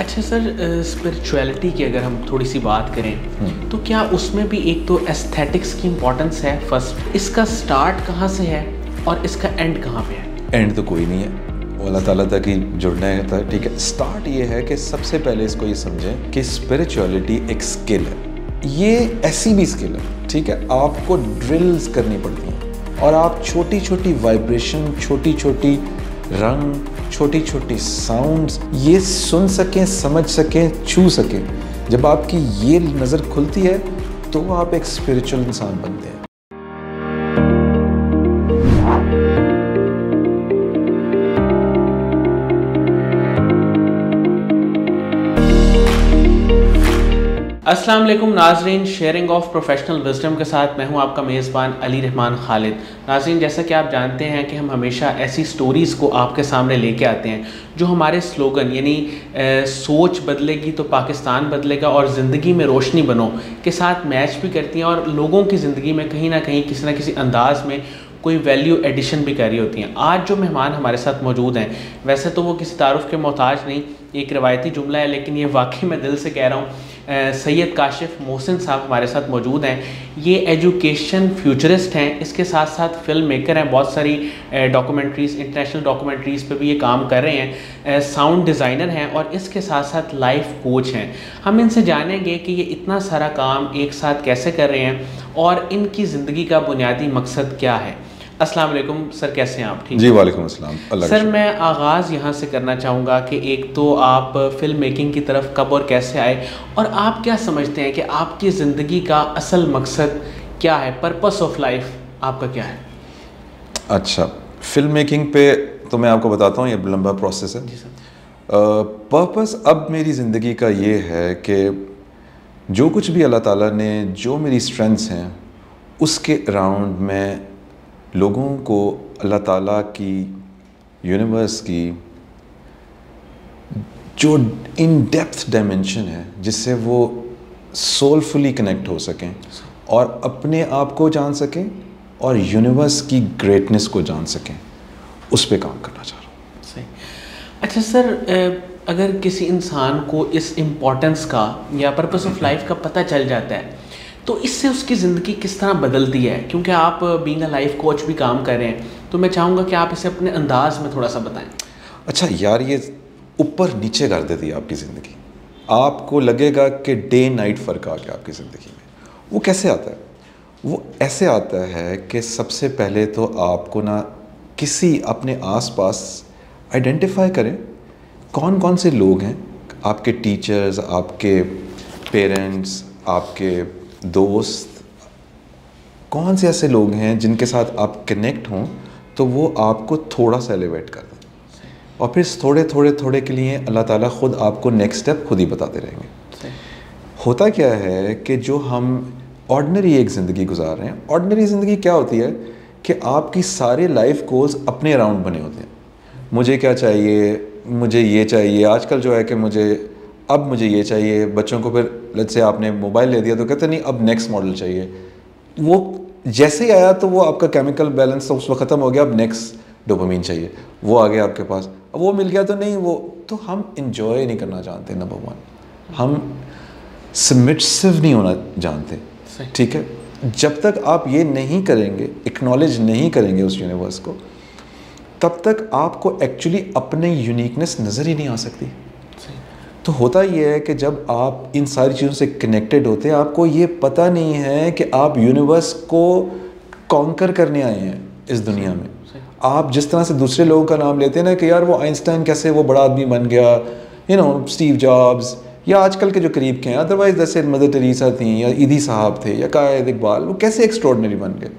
अच्छा sir, spirituality की अगर हम थोड़ी सी बात करें तो क्या उसमें भी एक तो एस्थेटिक्स की इम्पोर्टेंस है? फर्स्ट, इसका स्टार्ट कहाँ से है और इसका एंड कहाँ पे है? एंड तो कोई नहीं है, वो अल्लाह ताला तक ही जुड़ना है। ठीक है, स्टार्ट ये है कि सबसे पहले इसको ये समझें कि स्पिरिचुअलिटी एक स्किल है। ये ऐसी भी स्किल है, ठीक है, आपको ड्रिल्स करनी पड़ती हैं और आप छोटी छोटी वाइब्रेशन, छोटी छोटी रंग, छोटी छोटी साउंड्स ये सुन सकें, समझ सकें, छू सकें। जब आपकी ये नज़र खुलती है तो आप एक स्पिरिचुअल इंसान बनते हैं। अस्सलाम वालेकुम नाजरीन, शेयरिंग ऑफ प्रोफेशनल विजडम के साथ मैं हूं आपका मेज़बान अली रहमान खालिद। नाजरीन, जैसा कि आप जानते हैं कि हम हमेशा ऐसी स्टोरीज़ को आपके सामने लेके आते हैं जो हमारे स्लोगन यानी सोच बदलेगी तो पाकिस्तान बदलेगा और ज़िंदगी में रोशनी बनो के साथ मैच भी करती हैं और लोगों की ज़िंदगी में कहीं ना कहीं किसी न किसी अंदाज में कोई वैल्यू एडिशन भी कर रही होती हैं। आज जो मेहमान हमारे साथ मौजूद हैं, वैसे तो वो किसी तारुफ के मोहताज नहीं, एक रवायती जुमला है, लेकिन ये वाकई मैं दिल से कह रहा हूँ। सैयद काशिफ मोहसिन साहब हमारे साथ मौजूद हैं। ये एजुकेशन फ्यूचरिस्ट हैं, इसके साथ साथ फिल्म मेकर हैं, बहुत सारी डॉक्यूमेंट्रीज़, इंटरनेशनल डॉक्यूमेंट्रीज़ पे भी ये काम कर रहे हैं, साउंड डिज़ाइनर हैं और इसके साथ साथ लाइफ कोच हैं। हम इनसे जानेंगे कि ये इतना सारा काम एक साथ कैसे कर रहे हैं और इनकी ज़िंदगी का बुनियादी मकसद क्या है। अस्सलाम वालेकुम सर, कैसे हैं आप? ठीक जी, वालेकुम अस्सलाम। सर, मैं आगाज़ यहाँ से करना चाहूँगा कि एक तो आप फ़िल्म मेकिंग की तरफ कब और कैसे आए और आप क्या समझते हैं कि आपकी ज़िंदगी का असल मकसद क्या है, पर्पस ऑफ लाइफ आपका क्या है? अच्छा, फिल्म मेकिंग पे तो मैं आपको बताता हूँ, ये लंबा प्रोसेस है। जी सर। पर्पस अब मेरी ज़िंदगी का ये है कि जो कुछ भी अल्लाह ताला ने, जो मेरी स्ट्रेंथ्स हैं उसके अराउंड मैं लोगों को अल्लाह ताला की, यूनिवर्स की जो इन डेप्थ डायमेंशन है जिससे वो सोलफुली कनेक्ट हो सकें और अपने आप को जान सकें और यूनिवर्स की ग्रेटनेस को जान सकें, उस पे काम करना चाह रहा हूँ। सही। अच्छा सर, अगर किसी इंसान को इस इम्पोर्टेंस का या पर्पस ऑफ लाइफ का पता चल जाता है तो इससे उसकी ज़िंदगी किस तरह बदलती है? क्योंकि आप बीइंग अ लाइफ कोच भी काम कर रहे हैं, तो मैं चाहूँगा कि आप इसे अपने अंदाज में थोड़ा सा बताएं। अच्छा यार, ये ऊपर नीचे कर देती है आपकी ज़िंदगी। आपको लगेगा कि डे नाइट फ़र्क आ गया आपकी ज़िंदगी में। वो कैसे आता है? वो ऐसे आता है कि सबसे पहले तो आपको ना किसी अपने आसपास आइडेंटिफाई करें कौन कौन से लोग हैं, आपके टीचर्स, आपके पेरेंट्स, आपके दोस्त, कौन से ऐसे लोग हैं जिनके साथ आप कनेक्ट हों तो वो आपको थोड़ा सा एलिवेट कर दें और फिर थोड़े के लिए अल्लाह ताला ख़ुद आपको नेक्स्ट स्टेप खुद ही बताते रहेंगे। होता क्या है कि जो हम ऑर्डिनरी एक ज़िंदगी गुजार रहे हैं, ऑर्डिनरी ज़िंदगी क्या होती है कि आपकी सारे लाइफ गोल्स अपने अराउंड बने होते हैं। मुझे क्या चाहिए, मुझे ये चाहिए, आजकल जो है कि मुझे ये चाहिए। बच्चों को फिर लेट्स से आपने मोबाइल ले दिया तो कहते नहीं अब नेक्स्ट मॉडल चाहिए। वो जैसे ही आया तो वो आपका केमिकल बैलेंस तो उस वक्त ख़त्म हो गया, अब नेक्स्ट डोपामीन चाहिए, वो आ गया आपके पास। अब वो मिल गया तो नहीं, वो तो हम इंजॉय नहीं करना जानते। नंबर वन, हम सबमिसिव नहीं होना जानते। ठीक है, जब तक आप ये नहीं करेंगे, एक्नॉलेज नहीं करेंगे उस यूनिवर्स को, तब तक आपको एक्चुअली अपनी यूनिकनेस नज़र ही नहीं आ सकती। तो होता ये है कि जब आप इन सारी चीज़ों से कनेक्टेड होते हैं, आपको ये पता नहीं है कि आप यूनिवर्स को कॉन्कर करने आए हैं इस दुनिया में। आप जिस तरह से दूसरे लोगों का नाम लेते हैं ना कि यार वो आइंस्टाइन कैसे वो बड़ा आदमी बन गया, स्टीव जॉब्स, या आजकल के जो करीब के हैं, अदरवाइज जैसे मदर टेरेसा थी या ईदी साहब थे या कायद इकबाल, वो कैसे एक्स्ट्रॉर्डिनरी बन गए।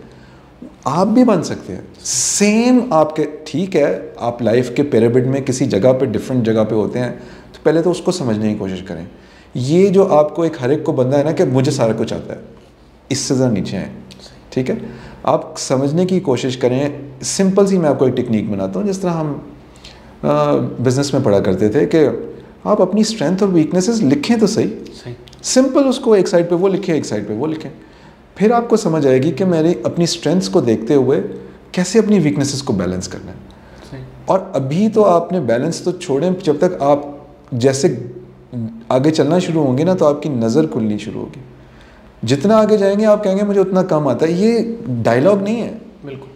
आप भी बन सकते हैं सेम आपके। ठीक है, आप लाइफ के पिरामिड में किसी जगह पे, डिफरेंट जगह पे होते हैं, तो पहले तो उसको समझने की कोशिश करें। ये जो आपको एक हर एक को बंदा है ना कि मुझे सारा कुछ आता है, इससे ज़रा नीचे आए। ठीक है, आप समझने की कोशिश करें। सिंपल सी मैं आपको एक टेक्निक बनाता हूँ, जिस तरह हम बिज़नेस में पढ़ा करते थे कि आप अपनी स्ट्रेंथ और वीकनेसेस लिखें तो सही। सिंपल उसको एक साइड पे वो लिखें, एक साइड पे वो लिखें, फिर आपको समझ आएगी कि मैंने अपनी स्ट्रेंथ्स को देखते हुए कैसे अपनी वीकनेसेस को बैलेंस करना है। और अभी तो आपने बैलेंस तो छोड़ें, जब तक आप जैसे आगे चलना शुरू होंगे ना तो आपकी नज़र खुलनी शुरू होगी। जितना आगे जाएंगे आप कहेंगे मुझे उतना कम आता है। ये डायलॉग नहीं है, बिल्कुल,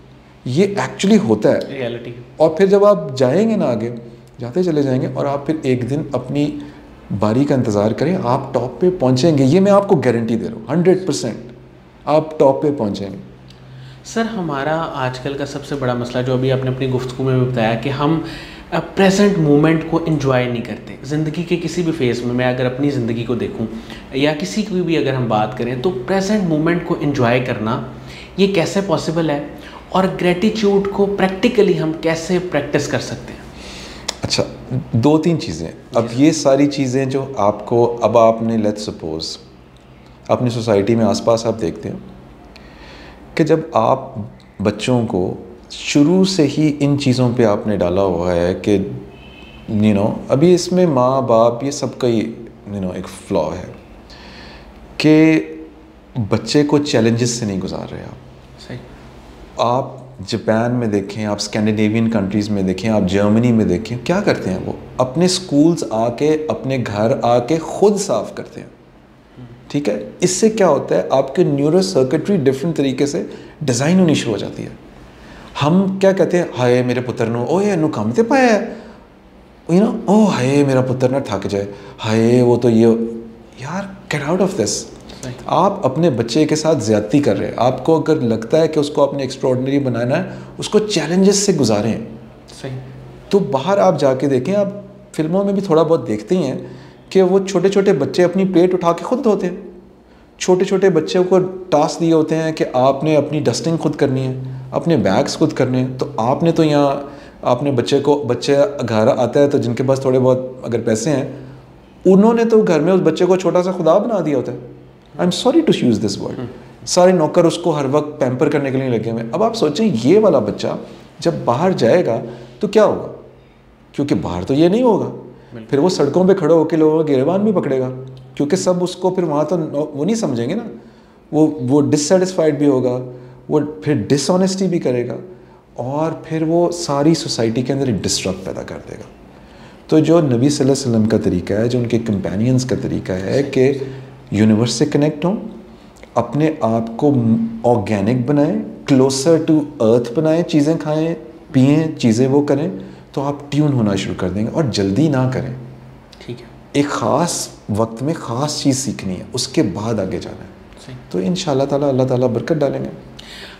ये एक्चुअली होता है, रियलिटी। और फिर जब आप जाएंगे ना आगे, जाते चले जाएंगे, और आप फिर एक दिन अपनी बारी का इंतज़ार करें, आप टॉप पे पहुंचेंगे। ये मैं आपको गारंटी दे रहा हूँ, 100% आप टॉप पे पहुंचेंगे। सर, हमारा आजकल का सबसे बड़ा मसला जो अभी आपने अपनी गुफ्तगू में भी बताया कि हम प्रेजेंट मोमेंट को एंजॉय नहीं करते। ज़िंदगी के किसी भी फेज़ में, मैं अगर अपनी ज़िंदगी को देखूं या किसी की भी अगर हम बात करें, तो प्रेजेंट मोमेंट को एंजॉय करना ये कैसे पॉसिबल है, और ग्रेटिट्यूड को प्रैक्टिकली हम कैसे प्रैक्टिस कर सकते हैं? अच्छा, 2-3 चीज़ें। अब ये सारी चीज़ें जो आपको, अब आपने लेट्स सपोज अपनी सोसाइटी में आसपास आप देखते हैं कि जब आप बच्चों को शुरू से ही इन चीज़ों पे आपने डाला हुआ है कि अभी इसमें माँ बाप ये सबका ही एक फ्लॉ है कि बच्चे को चैलेंजेस से नहीं गुजार रहे आप। सही। आप जापान में देखें, आप स्कैंडिनेवियन कंट्रीज़ में देखें, आप जर्मनी में देखें, क्या करते हैं वो अपने स्कूल्स आके, अपने घर आके खुद साफ़ करते हैं। ठीक है, इससे क्या होता है, आपके न्यूरो सर्किटरी डिफरेंट तरीके से डिज़ाइन होनी शुरू हो जाती है। हम क्या कहते हैं, हाय मेरे पुत्र नो, ओ ये नु काम ते पाया है, ओ हाय मेरा पुत्र ना थक जाए, हाय वो तो ये, यार गेट आउट ऑफ दिस। आप अपने बच्चे के साथ ज़्यादती कर रहे हैं। आपको अगर लगता है कि उसको अपने एक्स्ट्रॉर्डिनरी बनाना है, उसको चैलेंजेस से गुजारें। सही। तो बाहर आप जाके देखें, आप फिल्मों में भी थोड़ा बहुत देखते ही हैं कि वो छोटे छोटे बच्चे अपनी प्लेट उठा के खुद धोते हैं। छोटे छोटे बच्चों को टास्क दिए होते हैं कि आपने अपनी डस्टिंग खुद करनी है, अपने बैग्स खुद करने हैं। तो आपने तो यहाँ आपने बच्चे घर आता है तो जिनके पास थोड़े बहुत अगर पैसे हैं, उन्होंने तो घर में उस बच्चे को छोटा सा खुदा बना दिया होता है। I am sorry to use this word. सारे नौकर उसको हर वक्त पैम्पर करने के लिए लगे हुए हैं। अब आप सोचें, ये वाला बच्चा जब बाहर जाएगा तो क्या होगा, क्योंकि बाहर तो ये नहीं होगा, फिर वो सड़कों पे खड़े होकर लोगों को गिरबान भी पकड़ेगा, क्योंकि सब उसको फिर वहाँ तो वो नहीं समझेंगे ना, वो डिससेटिस्फाइड भी होगा, वो फिर डिसऑनेस्टी भी करेगा, और फिर वो सारी सोसाइटी के अंदर एक डिस्ट्रक्ट पैदा कर देगा। तो जो नबी सल्लल्लाहु अलैहि वसल्लम का तरीका है, जो उनके कंपेनियंस का तरीका है कि यूनिवर्स से कनेक्ट हों, अपने आप को ऑर्गेनिक बनाएं, क्लोजर टू अर्थ बनाएं, चीज़ें खाएं पिएं, चीज़ें वो करें, तो आप ट्यून होना शुरू कर देंगे। और जल्दी ना करें। ठीक है। एक ख़ास वक्त में ख़ास चीज़ सीखनी है, उसके बाद आगे जाना है। सही। तो इंशाअल्लाह ताला अल्लाह ताला बरकत डालेंगे।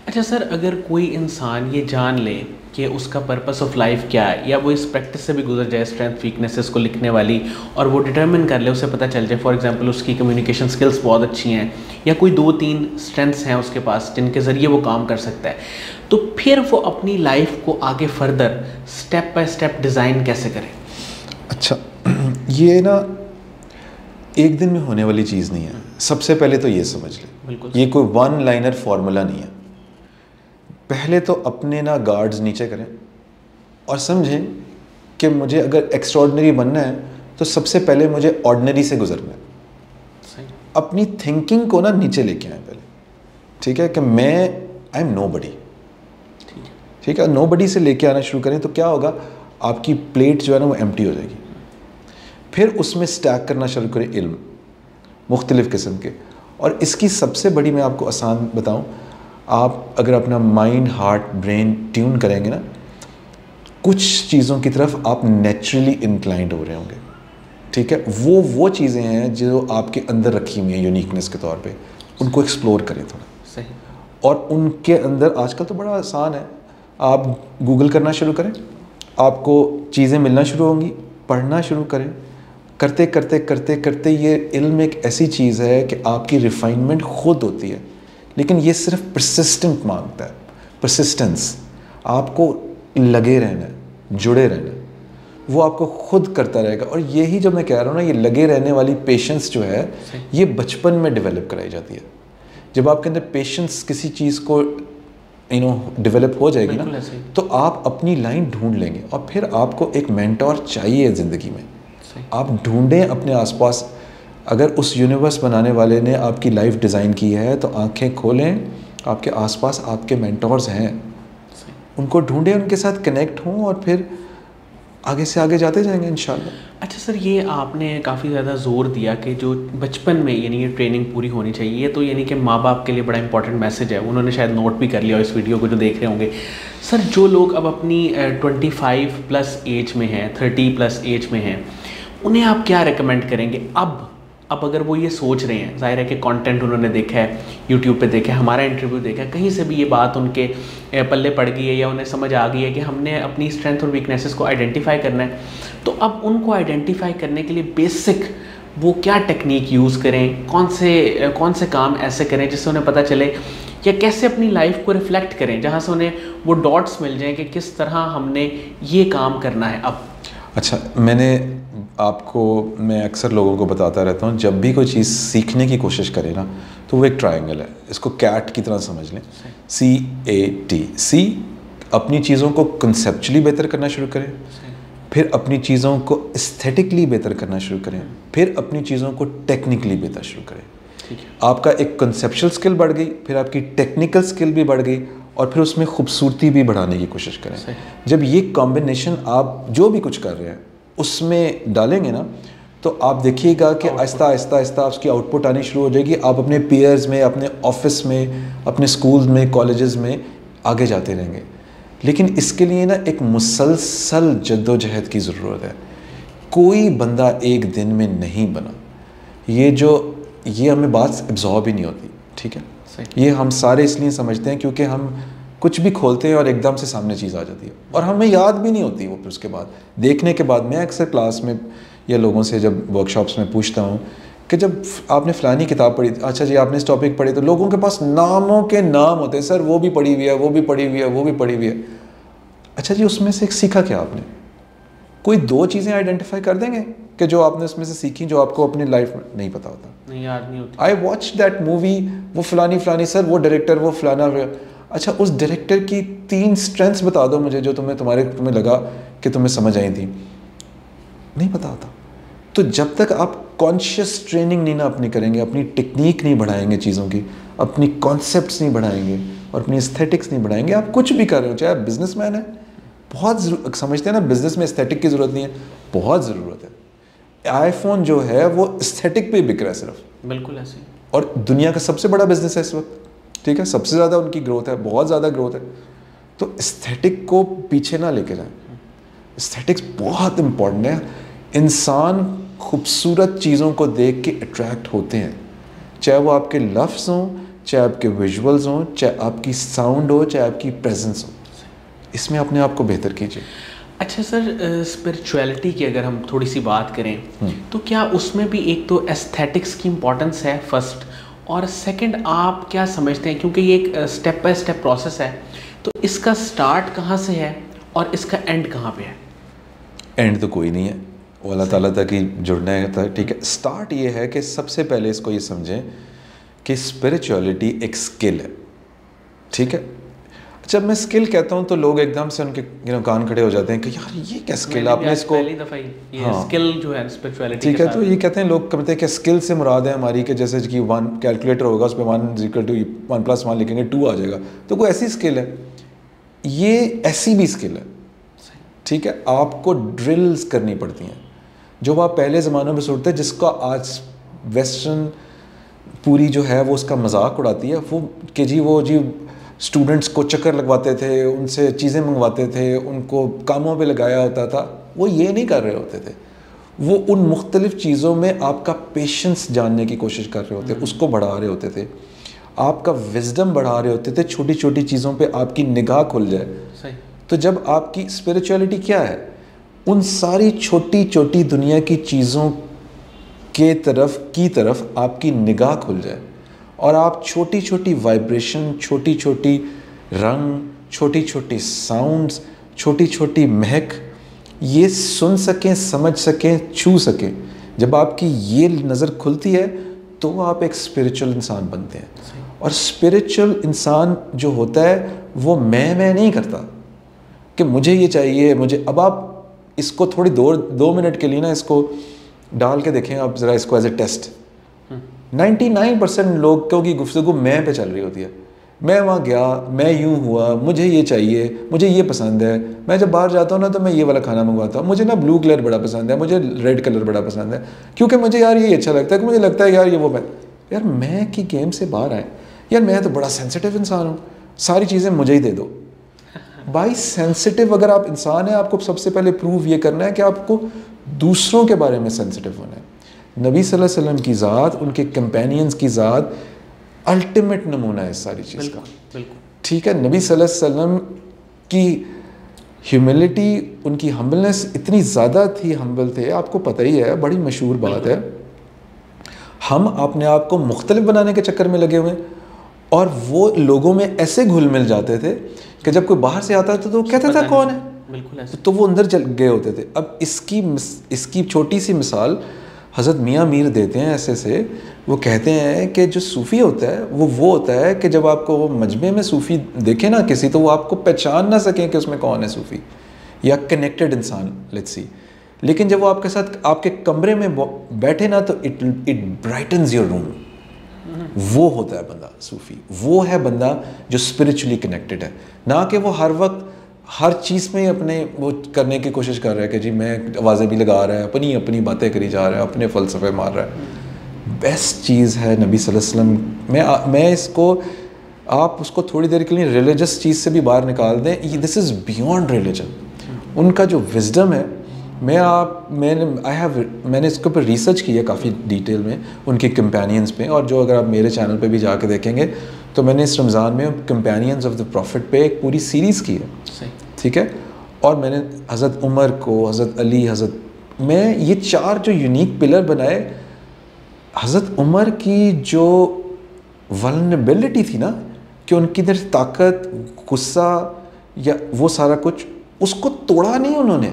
अच्छा सर, अगर कोई इंसान ये जान ले कि उसका पर्पस ऑफ लाइफ क्या है, या वो इस प्रैक्टिस से भी गुजर जाए, स्ट्रेंथ वीकनेसेस को लिखने वाली, और वो डिटर्मिन कर ले, उसे पता चल जाए फॉर एग्जांपल उसकी कम्युनिकेशन स्किल्स बहुत अच्छी हैं, या कोई 2-3 स्ट्रेंथ्स हैं उसके पास जिनके ज़रिए वो काम कर सकता है, तो फिर वो अपनी लाइफ को आगे further step by step design कैसे करें? अच्छा, ये ना एक दिन में होने वाली चीज़ नहीं है। सबसे पहले तो ये समझ लें, बिल्कुल, ये कोई वन लाइनर फार्मूला नहीं है। पहले तो अपने ना गार्ड्स नीचे करें और समझें कि मुझे अगर एक्स्ट्रॉर्डिनरी बनना है तो सबसे पहले मुझे ऑर्डिनरी से गुजरना है। सही। अपनी थिंकिंग को ना नीचे लेके आए पहले, ठीक है, कि मैं आई एम नोबडी। ठीक है, नोबडी से लेके आना शुरू करें तो क्या होगा, आपकी प्लेट जो है ना वो एम्प्टी हो जाएगी। फिर उसमें स्टैक करना शुरू करें इल्म मुख्तलिफ़ किस्म के। और इसकी सबसे बड़ी मैं आपको आसान बताऊं, आप अगर अपना माइंड हार्ट ब्रेन ट्यून करेंगे ना, कुछ चीज़ों की तरफ आप नेचुरली इंक्लाइंड हो रहे होंगे। ठीक है, वो चीज़ें हैं जो आपके अंदर रखी हुई हैं यूनिकनेस के तौर पे, उनको एक्सप्लोर करें थोड़ा। सही। और उनके अंदर आजकल तो बड़ा आसान है, आप गूगल करना शुरू करें, आपको चीज़ें मिलना शुरू होंगी, पढ़ना शुरू करें। करते करते करते करते ये इल्म एक ऐसी चीज़ है कि आपकी रिफाइनमेंट खुद होती है, लेकिन ये सिर्फ परसिस्टेंट मांगता है, परसिस्टेंस। आपको लगे रहना है, जुड़े रहना है, वो आपको खुद करता रहेगा। और यही जो मैं कह रहा हूँ ना, ये लगे रहने वाली पेशेंस जो है, ये बचपन में डेवलप कराई जाती है। जब आपके अंदर पेशेंस किसी चीज़ को डेवलप हो जाएगी ना, तो आप अपनी लाइन ढूंढ लेंगे। और फिर आपको एक मेंटोर चाहिए ज़िंदगी में, आप ढूंढें अपने आसपास। अगर उस यूनिवर्स बनाने वाले ने आपकी लाइफ डिज़ाइन की है तो आंखें खोलें, आपके आसपास आपके मेंटोर्स हैं, उनको ढूंढें, उनके साथ कनेक्ट हों, और फिर आगे से आगे जाते जाएंगे इंशाल्लाह। अच्छा सर, ये आपने काफ़ी ज़्यादा जोर दिया कि जो बचपन में यानी ये ट्रेनिंग पूरी होनी चाहिए, ये तो यानी कि माँ बाप के लिए बड़ा इंपॉर्टेंट मैसेज है, उन्होंने शायद नोट भी कर लिया इस वीडियो को जो देख रहे होंगे। सर, जो लोग अब अपनी 25+ एज में हैं, 30+ एज में हैं, उन्हें आप क्या रिकमेंड करेंगे अब अगर वो ये सोच रहे हैं, जाहिर है कि कंटेंट उन्होंने देखा है, यूट्यूब पे देखा है, हमारा इंटरव्यू देखा है, कहीं से भी ये बात उनके पल्ले पड़ गई है या उन्हें समझ आ गई है कि हमने अपनी स्ट्रेंथ और वीकनेसेस को आइडेंटिफाई करना है, तो अब उनको आइडेंटिफाई करने के लिए बेसिक वो क्या टेक्निक यूज़ करें, कौन से काम ऐसे करें जिससे उन्हें पता चले, या कैसे अपनी लाइफ को रिफ्लेक्ट करें जहाँ से उन्हें वो डॉट्स मिल जाएँ कि किस तरह हमने ये काम करना है अब। अच्छा, मैं अक्सर लोगों को बताता रहता हूँ, जब भी कोई चीज़ सीखने की कोशिश करे ना, तो वो एक ट्रायंगल है, इसको कैट की तरह समझ लें, CAT। सी, अपनी चीज़ों को कंसेप्चुअली बेहतर करना शुरू करें, फिर अपनी चीज़ों को एस्थेटिकली बेहतर करना शुरू करें, फिर अपनी चीज़ों को टेक्निकली बेहतर शुरू करें। आपका एक कंसेप्चुअल स्किल बढ़ गई, फिर आपकी टेक्निकल स्किल भी बढ़ गई, और फिर उसमें खूबसूरती भी बढ़ाने की कोशिश करें। जब ये कॉम्बिनेशन आप जो भी कुछ कर रहे हैं उसमें डालेंगे ना, तो आप देखिएगा कि आहिस्ता आहिस्ता आहिस्ता उसकी आउटपुट आनी शुरू हो जाएगी। आप अपने पीयर्स में, अपने ऑफिस में, अपने स्कूल में, कॉलेजेस में आगे जाते रहेंगे। लेकिन इसके लिए ना एक मुसलसल जद्दोजहद की ज़रूरत है। कोई बंदा एक दिन में नहीं बना। ये हमें बात एब्जॉर्ब ही नहीं होती, ठीक है। ये हम सारे इसलिए समझते हैं क्योंकि हम कुछ भी खोलते हैं और एकदम से सामने चीज़ आ जाती है, और हमें याद भी नहीं होती वो। फिर उसके बाद देखने के बाद मैं अक्सर क्लास में या लोगों से जब वर्कशॉप्स में पूछता हूँ कि जब आपने फ़लानी किताब पढ़ी, अच्छा जी आपने इस टॉपिक पढ़ी, तो लोगों के पास नामों के नाम होते हैं, सर वो भी पढ़ी हुई है, वो भी पढ़ी हुई है, वो भी पढ़ी हुई है। अच्छा जी, उसमें से एक सीखा क्या आपने? कोई 2 चीज़ें आइडेंटिफाई कर देंगे कि जो आपने उसमें से सीखी, जो आपको अपनी लाइफ में नहीं पता होता, नहीं याद नहीं होती। आई वॉच दैट मूवी, वो फलानी सर, वो डायरेक्टर, वो फलाना। अच्छा, उस डायरेक्टर की 3 स्ट्रेंथ्स बता दो मुझे जो तुम्हें लगा कि तुम्हें समझ आई थी। नहीं पता होता। तो जब तक आप कॉन्शियस ट्रेनिंग नहीं ना अपनी करेंगे, अपनी टेक्निक नहीं बढ़ाएंगे चीज़ों की, अपनी कॉन्सेप्ट्स नहीं बढ़ाएंगे और अपनी एस्थेटिक्स नहीं बढ़ाएंगे, आप कुछ भी कर रहे हो, चाहे आप बिजनेसमैन है, बहुत समझते हैं ना बिजनेस में एस्थेटिक की ज़रूरत नहीं है, बहुत ज़रूरत है। आईफोन जो है वो एस्थेटिक पे बिक रहा है सिर्फ, बिल्कुल ऐसे। और दुनिया का सबसे बड़ा बिजनेस है इस वक्त, ठीक है, सबसे ज़्यादा उनकी ग्रोथ है, बहुत ज़्यादा ग्रोथ है। तो एस्थेटिक को पीछे ना लेके जाएं। एस्थेटिक्स बहुत इम्पॉर्टेंट है। इंसान खूबसूरत चीज़ों को देख के अट्रैक्ट होते हैं, चाहे वो आपके लफ्ज़ हों, चाहे आपके विजुअल्स हों, चाहे आपकी साउंड हो, चाहे आपकी प्रेजेंस हो। इसमें अपने आप को बेहतर कीजिए। अच्छा सर, स्पिरिचुअलिटी की अगर हम थोड़ी सी बात करें, तो क्या उसमें भी एक तो एस्थेटिक्स की इम्पोर्टेंस है फर्स्ट, और सेकंड आप क्या समझते हैं, क्योंकि ये एक स्टेप बाय स्टेप प्रोसेस है, तो इसका स्टार्ट कहाँ से है और इसका एंड कहाँ पे है? एंड तो कोई नहीं है, वो अल्लाह ताला तक ही जुड़ना है, ठीक है। स्टार्ट ये है कि सबसे पहले इसको ये समझें कि स्पिरिचुअलिटी एक स्किल है, ठीक है। जब मैं स्किल कहता हूँ तो लोग एकदम से उनके कान खड़े हो जाते हैं कि यार ये क्या स्किल, आपने इसको पहली दफ़ा ये स्किल जो है स्पिरिचुअलिटी, ठीक है। तो ये कहते हैं लोग, कहते हैं कि स्किल से मुराद है हमारी कि जैसे कि 1 कैलकुलेटर होगा, उस पर 1 + 1 लिखेंगे 2 आ जाएगा, तो कोई ऐसी स्किल है, ये ऐसी भी स्किल है, ठीक है। आपको ड्रिल्स करनी पड़ती हैं जो आप पहले ज़मानों में सुनते हैं, जिसका आज वेस्टर्न पूरी जो है वो उसका मजाक उड़ाती है, वो कि जी स्टूडेंट्स को चक्कर लगवाते थे, उनसे चीज़ें मंगवाते थे, उनको कामों पे लगाया होता था। वो ये नहीं कर रहे होते थे, वो उन मुख्तलिफ़ चीज़ों में आपका पेशेंस जानने की कोशिश कर रहे होते, उसको बढ़ा रहे होते थे, आपका विजडम बढ़ा रहे होते थे, छोटी छोटी चीज़ों पे आपकी निगाह खुल जाए। सही। तो जब आपकी स्पिरिचुअलिटी क्या है, उन सारी छोटी छोटी दुनिया की चीज़ों की तरफ आपकी निगाह खुल जाए, और आप छोटी छोटी वाइब्रेशन, छोटी छोटी रंग, छोटी छोटी साउंड्स, छोटी छोटी महक ये सुन सकें, समझ सकें, छू सकें। जब आपकी ये नज़र खुलती है तो आप एक स्पिरिचुअल इंसान बनते हैं। और स्पिरिचुअल इंसान जो होता है वो मैं नहीं करता कि मुझे ये चाहिए, मुझे। अब आप इसको थोड़ी 2 मिनट के लिए ना इसको डाल के देखें आप ज़रा, इसको एज ए टेस्ट। 99% लोगों की गुफ्तगू मैं पे चल रही होती है। मैं वहाँ गया, मैं यूँ हुआ, मुझे ये चाहिए, मुझे ये पसंद है। मैं जब बाहर जाता हूँ ना तो मैं ये वाला खाना मंगवाता हूँ, मुझे ना ब्लू कलर बड़ा पसंद है, मुझे रेड कलर बड़ा पसंद है, क्योंकि मुझे यार ये अच्छा लगता है, कि मुझे लगता है यार ये वो मैं यार मैं कि गेम से बाहर आए, यार मैं तो बड़ा सेंसिटिव इंसान हूँ, सारी चीज़ें मुझे ही दे दो। भाई सेंसिटिव अगर आप इंसान हैं, आपको सबसे पहले प्रूव ये करना है कि आपको दूसरों के बारे में सेंसिटिव होना है। नबी सल्लल्लाहु अलैहि वसल्लम की ज़ात, उनके कंपेनियंस की ज़ात अल्टीमेट नमूना है इस सारी चीज़ का। ठीक है, नबी सल्लल्लाहु अलैहि वसल्लम की ह्यूमिलिटी, उनकी हम्बलनेस इतनी ज़्यादा थी, हम्बल थे, आपको पता ही है, बड़ी मशहूर बात है। हम अपने आप को मुख्तलिफ बनाने के चक्कर में लगे हुए हैं, और वो लोगों में ऐसे घुल मिल जाते थे कि जब कोई बाहर से आता था तो वो कहता था कौन है, बिल्कुल ऐसे। तो वो अंदर चल गए होते थे। अब इसकी छोटी सी मिसाल हज़रत मियाँ मीर देते हैं ऐसे से, वो कहते हैं कि जो सूफ़ी होता है वो होता है कि जब आपको वो मजमे में सूफ़ी देखे ना किसी, तो वो आपको पहचान ना सकें कि उसमें कौन है सूफ़ी या कनेक्टेड इंसान, लेट्स सी। लेकिन जब वो आपके साथ आपके कमरे में बैठे ना, तो इट ब्राइटन्स योर रूम। वो होता है बंदा सूफ़ी, वो है बंदा जो स्पिरिचुअली कनेक्टेड है, ना कि वो हर वक्त हर चीज़ में अपने वो करने की कोशिश कर रहा है कि जी मैं आवाज़ें भी लगा रहा है, अपनी बातें करी जा रहा है, अपने फ़लसफ़े मार रहा है। बेस्ट चीज़ है नबी सल्लल्लाहु अलैहि वसल्लम। मैं इसको, आप उसको थोड़ी देर के लिए रिलीजियस चीज़ से भी बाहर निकाल दें, दिस इज़ बियॉन्ड रिलीजन। उनका जो विजडम है, मैंने इसके ऊपर रिसर्च की है काफ़ी डिटेल में, उनके कंपेनियंस पे, और जो अगर आप मेरे चैनल पे भी जाके देखेंगे तो मैंने इस रमज़ान में कंपेनियंस ऑफ द प्रॉफिट पे एक पूरी सीरीज़ की है, ठीक है। और मैंने हज़रत उमर को, हज़रत अली, मैं ये 4 जो यूनिक पिलर बनाए। हज़रत उमर की जो वल्नरेबिलिटी थी ना, कि उनकी अंदर ताकत, गुस्सा या वो सारा कुछ, उसको तोड़ा नहीं उन्होंने,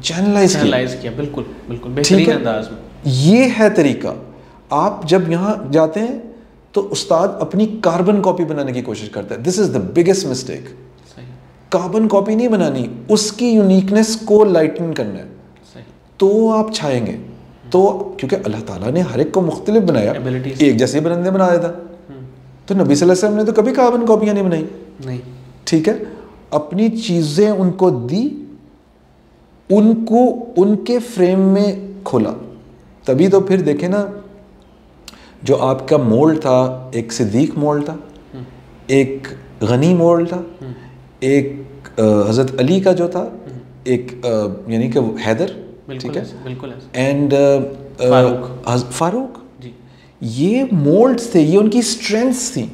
चैनलाइज किया। बिल्कुल बेहतरीन अंदाज में। ये है तरीका। आप जब यहाँ जाते हैं तो उस्ताद अपनी कार्बन कॉपी बनाने की कोशिश करता है। This is the biggest mistake. Carbon copy नहीं बनानी, उसकी यूनिकनेस को लाइटन करना है, तो आप छाएंगे। तो क्योंकि अल्लाह ताला ने हर एक को मुख्तलिफ बनाया, एक जैसे बंदे बना देता। तो नबी सल्लल्लाहु अलैहि वसल्लम ने तो कभी कार्बन कॉपियाँ नहीं बनाई, नहीं, ठीक है। अपनी चीज़ें उनको दी, उनको उनके फ्रेम में खोला, तभी तो फिर देखें ना, जो आपका मोल्ड था, एक सिद्दीक मोल्ड था, एक गनी मोल्ड था, एक हज़रत अली का जो था, एक यानी कि हैदर, ठीक है, बिल्कुल, एंड फारूक जी। ये मोल्ड्स थे, ये उनकी स्ट्रेंथ्स थी। नबी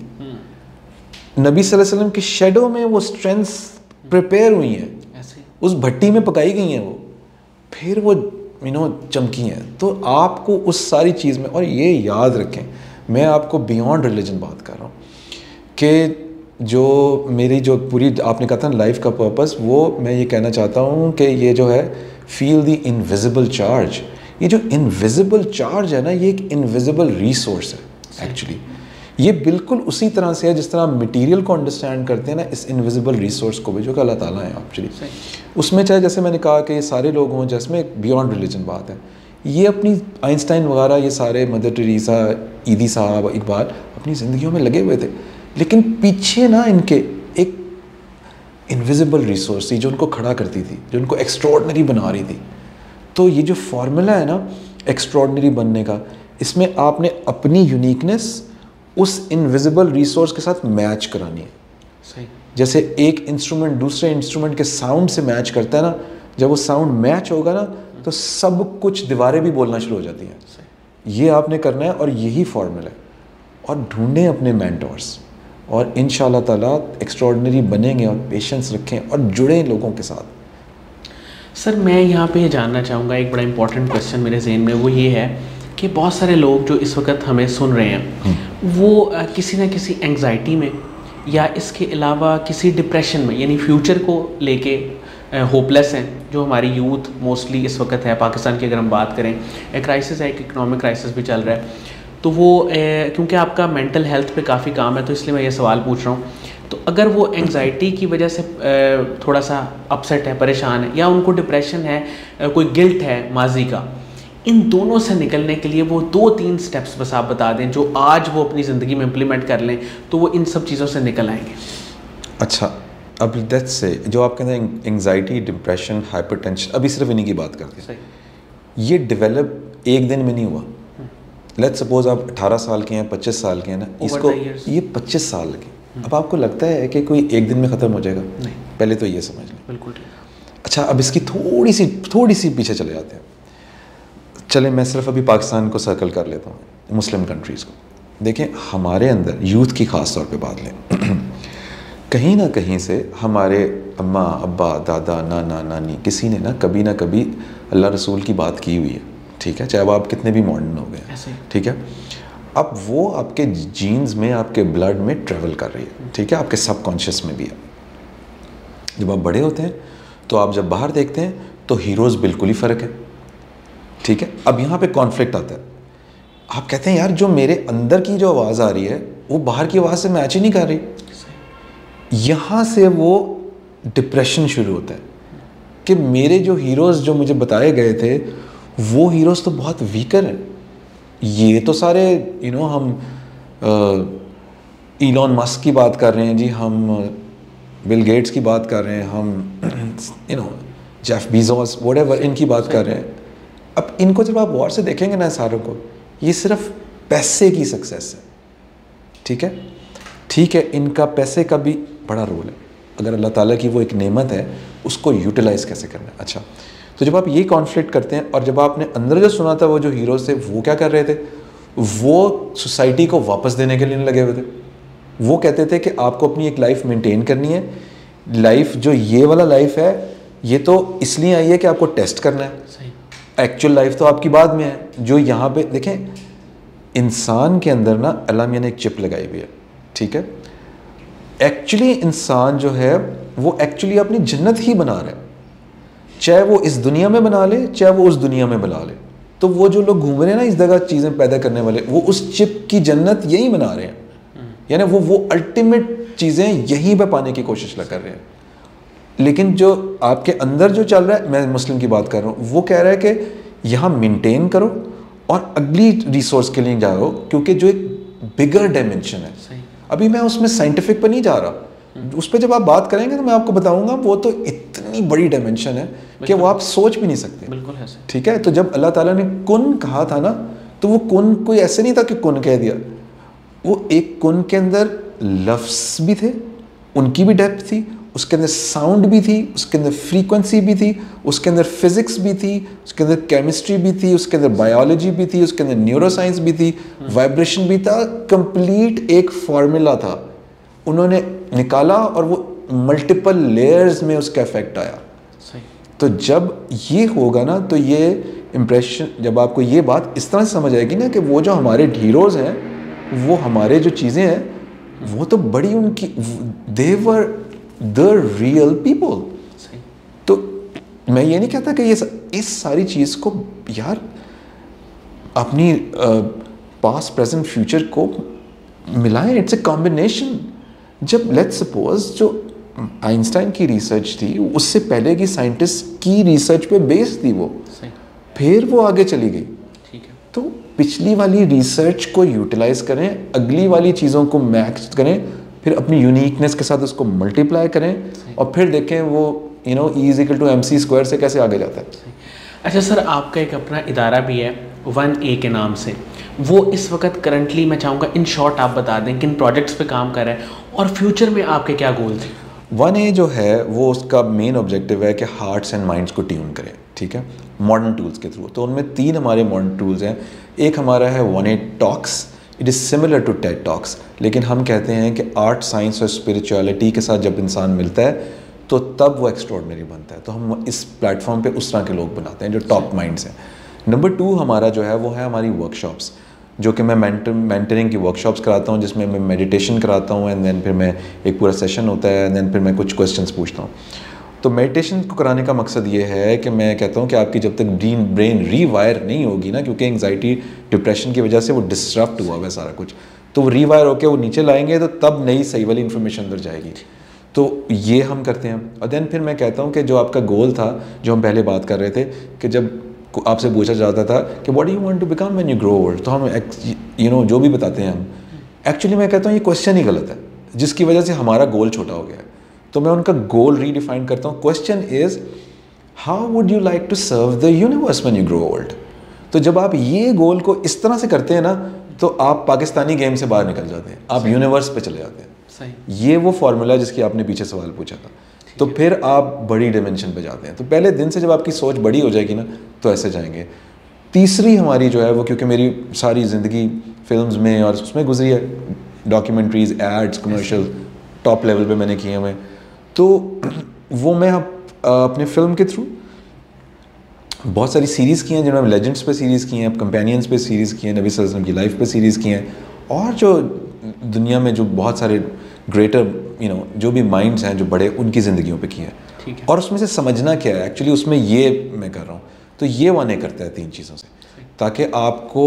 सल्लल्लाहु अलैहि वसल्लम के शेडो में वो स्ट्रेंथ्स प्रिपेयर हुई हैं, उस भट्टी में पकाई गई हैं, वो फिर वो चमकी हैं। तो आपको उस सारी चीज़ में, और ये याद रखें, मैं आपको बियॉन्ड रिलीजन बात कर रहा हूँ, कि जो मेरी जो पूरी आपने कहा था ना लाइफ का पर्पस, वो मैं ये कहना चाहता हूँ कि ये जो है फील द इनविजिबल चार्ज। ये जो इनविजिबल चार्ज है ना, ये एक इनविजिबल रिसोर्स है एक्चुअली। ये बिल्कुल उसी तरह से है जिस तरह आप मटीरियल को अंडरस्टैंड करते हैं ना, इस इनविजिबल रिसोर्स को भी, जो कि अल्लाह ताला है एक्चुअली। उसमें चाहे जैसे मैंने कहा कि ये सारे लोग हों, जिसमें बियॉन्ड रिलीजन बात है, ये अपनी आइंस्टाइन वगैरह, ये सारे मदर टेरेसा, ईदी साहब, इकबाल अपनी ज़िंदगियों में लगे हुए थे, लेकिन पीछे ना इनके एक इनविजिबल रिसोर्स थी जो उनको खड़ा करती थी, जो उनको एक्स्ट्रॉर्डनरी बना रही थी। तो ये जो फॉर्मूला है ना एक्स्ट्रॉर्डनरी बनने का, इसमें आपने अपनी यूनिकनेस उस इनविजिबल रिसोर्स के साथ मैच करानी है। सही। जैसे एक इंस्ट्रूमेंट दूसरे इंस्ट्रूमेंट के साउंड से मैच करता है ना, जब वो साउंड मैच होगा ना, तो सब कुछ दीवारें भी बोलना शुरू हो जाती हैं। ये आपने करना है, और यही फॉर्मूला है। और ढूंढें अपने मेंटोर्स, और इंशाल्लाह ताला एक्स्ट्रॉर्डनरी बनेंगे, और पेशेंस रखें, और जुड़ें लोगों के साथ। सर मैं यहाँ पे जानना चाहूँगा, एक बड़ा इंपॉर्टेंट क्वेश्चन मेरे जहन में वो ये है कि बहुत सारे लोग जो इस वक्त हमें सुन रहे हैं, वो किसी न किसी एंग्जाइटी में, या इसके अलावा किसी डिप्रेशन में, यानी फ्यूचर को लेके होपलेस हैं। जो हमारी यूथ मोस्टली इस वक्त है पाकिस्तान की, अगर हम बात करें, एक क्राइसिस है, एक इकोनॉमिक क्राइसिस भी चल रहा है। तो वो क्योंकि आपका मेंटल हेल्थ पे काफ़ी काम है, तो इसलिए मैं ये सवाल पूछ रहा हूँ। तो अगर वो एंग्जाइटी की वजह से थोड़ा सा अपसेट है, परेशान है, या उनको डिप्रेशन है, कोई गिल्ट है माजी का, इन दोनों से निकलने के लिए वो 2-3 स्टेप्स बस आप बता दें जो आज वो अपनी ज़िंदगी में इम्प्लीमेंट कर लें तो वो इन सब चीज़ों से निकल आएंगे। अच्छा, अब लेट्स से जो आपके अंदर एंग्जाइटी, डिप्रेशन, हाइपरटेंशन, अभी सिर्फ इन्हीं की बात करते हैं, ये डेवलप एक दिन में नहीं हुआ। लेट्स सपोज आप 18 साल के हैं, 25 साल के हैं ना, इसको ये 25 साल लगे। अब आपको लगता है कि कोई एक दिन में ख़त्म हो जाएगा? नहीं। पहले तो ये समझ लें। बिल्कुल। अच्छा, अब इसकी थोड़ी सी पीछे चले जाते हैं। चले, मैं सिर्फ अभी पाकिस्तान को सर्कल कर लेता हूँ, मुस्लिम कंट्रीज़ को। देखें, हमारे अंदर यूथ की ख़ास तौर पे बात लें, कहीं ना कहीं से हमारे अम्मा, अब्बा, दादा, नाना, नानी, किसी ने ना कभी अल्लाह रसूल की बात की हुई है, ठीक है, चाहे वो आप कितने भी मॉडर्न हो गए, ठीक है। अब वो आपके जीन्स में, आपके ब्लड में ट्रैवल कर रही है, ठीक है, आपके सबकॉन्शियस में भी है। जब आप बड़े होते हैं तो आप जब बाहर देखते हैं तो हीरोज़ बिल्कुल ही फ़र्क है, ठीक है। अब यहाँ पे कॉन्फ्लिक्ट आता है। आप कहते हैं यार जो मेरे अंदर की जो आवाज़ आ रही है वो बाहर की आवाज़ से मैच ही नहीं कर रही। यहाँ से वो डिप्रेशन शुरू होता है कि मेरे जो हीरोज़ जो मुझे बताए गए थे वो हीरोज़ तो बहुत वीकर हैं। ये तो सारे हम इलॉन मस्क की बात कर रहे हैं जी, हम बिल गेट्स की बात कर रहे हैं, हम जेफ बीजोस, व्हाटएवर, इनकी बात कर रहे हैं। अब इनको जब आप गौर से देखेंगे ना सारों को, ये सिर्फ पैसे की सक्सेस है, ठीक है, इनका पैसे का भी बड़ा रोल है। अगर अल्लाह ताला की वो एक नेमत है उसको यूटिलाइज़ कैसे करना है। अच्छा, तो जब आप ये कॉन्फ्लिक्ट करते हैं और जब आपने अंदर जो सुना था वो जो हीरोज़ थे वो क्या कर रहे थे, वो सोसाइटी को वापस देने के लिए नहीं लगे हुए थे। वो कहते थे कि आपको अपनी एक लाइफ मेंटेन करनी है, लाइफ जो ये वाला लाइफ है ये तो इसलिए आई है कि आपको टेस्ट करना है, एक्चुअल लाइफ तो आपकी बाद में है। जो यहाँ पे देखें, इंसान के अंदर ना अल्लाह मियां ने एक चिप लगाई हुई है, ठीक है। एक्चुअली इंसान जो है वो एक्चुअली अपनी जन्नत ही बना रहा है, चाहे वो इस दुनिया में बना ले चाहे वो उस दुनिया में बना ले। तो वो जो लोग घूम रहे हैं ना इस जगह चीज़ें पैदा करने वाले, वो उस चिप की जन्नत यही बना रहे हैं, यानी वो अल्टीमेट चीज़ें यहीं पे पाने की कोशिश कर रहे हैं। लेकिन जो आपके अंदर जो चल रहा है, मैं मुस्लिम की बात कर रहा हूँ, वो कह रहा है कि यहाँ मेंटेन करो और अगली रिसोर्स के लिए जाओ, क्योंकि जो एक बिगर डायमेंशन है। अभी मैं उसमें साइंटिफिक पर नहीं जा रहा, उस पर जब आप बात करेंगे तो मैं आपको बताऊंगा वो तो इतनी बड़ी डायमेंशन है कि वो आप सोच भी नहीं सकते। बिल्कुल है, ठीक है। तो जब अल्लाह ताला ने कुन कहा था ना, तो वो कुन कोई ऐसे नहीं था कि कुन कह दिया, वो एक कुन के अंदर लफ्ज़ भी थे, उनकी भी डेप्थ थी, उसके अंदर साउंड भी थी, उसके अंदर फ्रीक्वेंसी भी थी, उसके अंदर फिजिक्स भी थी, उसके अंदर केमिस्ट्री भी थी, उसके अंदर बायोलॉजी भी थी, उसके अंदर न्यूरोसाइंस भी थी, वाइब्रेशन भी था, कंप्लीट एक फॉर्मूला था उन्होंने निकाला और वो मल्टीपल लेयर्स में उसका इफेक्ट आया। सही। तो जब ये होगा ना, तो ये इम्प्रेशन, जब आपको ये बात इस तरह से समझ आएगी ना कि वो जो हमारे हीरोज़ हैं, वो हमारे जो चीज़ें हैं, वो तो बड़ी उनकी, दे वर द रियल पीपल। तो मैं ये नहीं कहता कि ये इस सारी चीज़ को यार अपनी पास्ट प्रेजेंट फ्यूचर को मिलाएं, इट्स ए कॉम्बिनेशन। जब लेट्स सपोज जो आइंस्टाइन की रिसर्च थी, उससे पहले की साइंटिस्ट की रिसर्च पे बेस थी वो, फिर वो आगे चली गई। ठीक है। तो पिछली वाली रिसर्च को यूटिलाइज करें, अगली वाली चीज़ों को मैच करें, फिर अपनी यूनिकनेस के साथ उसको मल्टीप्लाई करें और फिर देखें वो E=mc² से कैसे आगे जाता है। अच्छा सर, आपका एक अपना इदारा भी है 1A के नाम से, वो इस वक्त करंटली मैं चाहूँगा इन शॉर्ट आप बता दें किन प्रोजेक्ट्स पे काम कर रहे हैं और फ्यूचर में आपके क्या गोल थे। 1A जो है वो उसका मेन ऑब्जेक्टिव है कि हार्ट्स एंड माइंड्स को ट्यून करें, ठीक है, मॉडर्न टूल्स के थ्रू। तो उनमें 3 हमारे मॉडर्न टूल्स हैं। एक हमारा है 1A talks, it is similar to TED talks, लेकिन हम कहते हैं कि आर्ट, साइंस और स्पिरिचुअलिटी के साथ जब इंसान मिलता है तो तब वो एक्स्ट्रॉर्डिनरी बनता है। तो हम इस प्लेटफॉर्म पे उस तरह के लोग बनाते हैं जो टॉप माइंड्स हैं। नंबर 2 हमारा जो है वो है हमारी वर्कशॉप्स, जो कि मैं मेंटरिंग की वर्कशॉप्स कराता हूँ, जिसमें मैं मेडिटेशन कराता हूँ एंड देन फिर मैं एक पूरा सेशन होता है एंड देन फिर मैं कुछ क्वेश्चंस पूछता हूँ। तो मेडिटेशन को कराने का मकसद ये है कि मैं कहता हूँ कि आपकी जब तक ब्रेन रीवायर नहीं होगी ना, क्योंकि एंग्जाइटी डिप्रेशन की वजह से वो डिस्टर्ब हुआ हुआ है सारा कुछ, तो वो रीवायर होकर वो नीचे लाएंगे तो तब नई सही वाली इन्फॉर्मेशन अंदर जाएगी। तो ये हम करते हैं। और देन फिर मैं कहता हूँ कि जो आपका गोल था, जो हम पहले बात कर रहे थे, कि जब आपसे पूछा जाता था कि what do you want to become when you grow old, तो हम जो भी बताते हैं हम, एक्चुअली मैं कहता हूँ ये क्वेश्चन ही गलत है, जिसकी वजह से हमारा गोल छोटा हो गया है। तो मैं उनका गोल रीडिफाइन करता हूँ। Question is how would you like to serve the universe when you grow old. तो जब आप ये गोल को इस तरह से करते हैं ना, तो आप पाकिस्तानी गेम से बाहर निकल जाते हैं, आप यूनिवर्स पे चले जाते हैं। सही। ये वो फॉर्मूला जिसकी आपने पीछे सवाल पूछा था। तो फिर आप बड़ी डिमेंशन पे जाते हैं। तो पहले दिन से जब आपकी सोच बड़ी हो जाएगी ना, तो ऐसे जाएंगे। तीसरी हमारी जो है वो, क्योंकि मेरी सारी ज़िंदगी फिल्म्स में और उसमें गुजरी है, documentaries, ads, commercial top level पे मैंने किए हुए, तो वो मैं अपने फिल्म के थ्रू बहुत सारी सीरीज़ की हैं, जिन्होंने लेजेंड्स पे सीरीज़ की हैं, कंपेनियंस पे सीरीज़ की हैं, नबी सल्लल्लाहु अलैहि वसल्लम की लाइफ पे सीरीज़ की हैं, और जो दुनिया में जो बहुत सारे ग्रेटर जो भी माइंड्स हैं जो बड़े, उनकी ज़िंदगियों पे की हैं। और उसमें से समझना क्या है एक्चुअली, उसमें ये मैं कर रहा हूँ। तो ये वाने करता है 3 चीज़ों से, ताकि आपको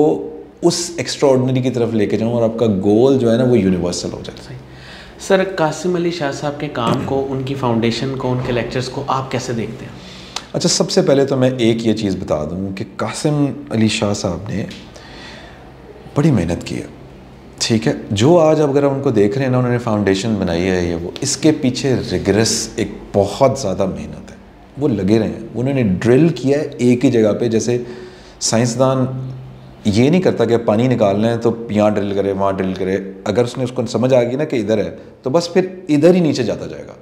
उस एक्स्ट्राऑर्डिनरी की तरफ लेके जाऊँ और आपका गोल जो है ना वो यूनिवर्सल हो जाए। सर, कासिम अली शाह साहब के काम को, उनकी फाउंडेशन को, उनके लेक्चर्स को आप कैसे देखते हैं? अच्छा, सबसे पहले तो मैं एक ये चीज़ बता दूँ कि कासिम अली शाह साहब ने बड़ी मेहनत की है, ठीक है। जो आज अगर आप उनको देख रहे हैं ना, उन्होंने फाउंडेशन बनाई है ये वो, इसके पीछे रिगरस एक बहुत ज़्यादा मेहनत है, वो लगे रहे हैं। उन्होंने ड्रिल किया है एक ही जगह पे। जैसे साइंसदान ये नहीं करता कि पानी निकालना है तो यहाँ ड्रिल करे, वहाँ ड्रिल करे। अगर उसको समझ आ गई ना कि इधर है, तो बस फिर इधर ही नीचे जाता जाएगा,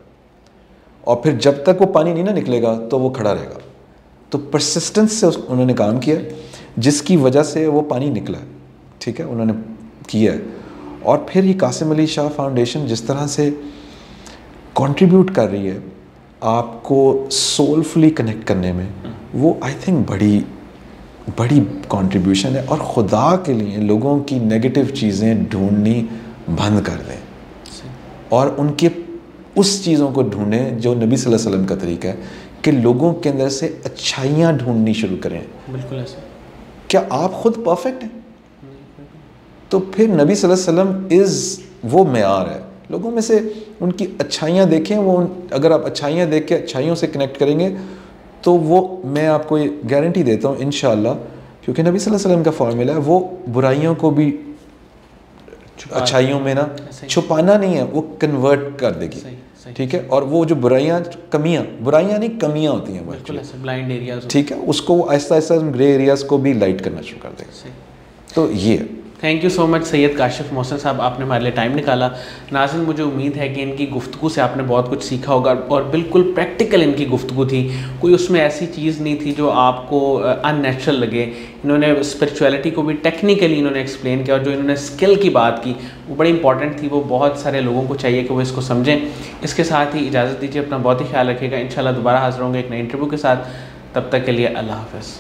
और फिर जब तक वो पानी नहीं ना निकलेगा तो वो खड़ा रहेगा। तो परसिस्टेंस से उन्होंने काम किया, जिसकी वजह से वो पानी निकला है, ठीक है, उन्होंने किया है। और फिर ये कासिम अली शाह फाउंडेशन जिस तरह से कंट्रीब्यूट कर रही है आपको सोलफुली कनेक्ट करने में, वो आई थिंक बड़ी कंट्रीब्यूशन है। और खुदा के लिए लोगों की नेगेटिव चीज़ें ढूंढनी बंद कर दें और उनके उस चीज़ों को ढूंढें जो नबी सल्लल्लाहु अलैहि वसल्लम का तरीका है, कि लोगों के अंदर से अच्छाइयाँ ढूंढनी शुरू करें। बिल्कुल ऐसा। क्या आप खुद परफेक्ट हैं? तो फिर नबी सल्लल्लाहु अलैहि वसल्लम इज़ वो मेयार है। लोगों में से उनकी अच्छाइयाँ देखें, वो अगर आप अच्छाइयाँ देख के अच्छाइयों से कनेक्ट करेंगे तो वो, मैं आपको ये गारंटी देता हूँ इंशाअल्लाह, क्योंकि नबी सल्लल्लाहु अलैहि वसल्लम का फॉर्मूला है, वो बुराइयों को भी अच्छाइयों में ना छुपाना नहीं है, वो कन्वर्ट कर देगी, ठीक है। और वो जो बुराइयाँ नहीं कमियाँ होती हैं, ब्लाइंड एरियाज, ठीक है, उसको आहिस्ता आहिस्ता ग्रे एरियाज़ को भी लाइट करना शुरू कर देगा। तो ये thank you so much Syed Kashif Mohsin साहब, आपने हमारे लिए टाइम निकाला। नाज़रीन, मुझे उम्मीद है कि इनकी गुफ्तगू से आपने बहुत कुछ सीखा होगा, और बिल्कुल प्रैक्टिकल इनकी गुफ्तगू थी, कोई उसमें ऐसी चीज़ नहीं थी जो आपको अननेचुरल लगे। इन्होंने स्पिरिचुअलिटी को भी टेक्निकली इन्होंने एक्सप्लेन किया, और जो इन्होंने स्किल की बात की वो बड़ी इंपॉर्टेंट थी, वो बहुत सारे लोगों को चाहिए कि वो इसको समझें। इसके साथ ही इजाज़त दीजिए, अपना बहुत ही ख्याल रखिएगा। इंशाल्लाह दोबारा हाज़िर होंगे एक नए इंटरव्यू के साथ। तब तक के लिए अल्लाह हाफ़िज़।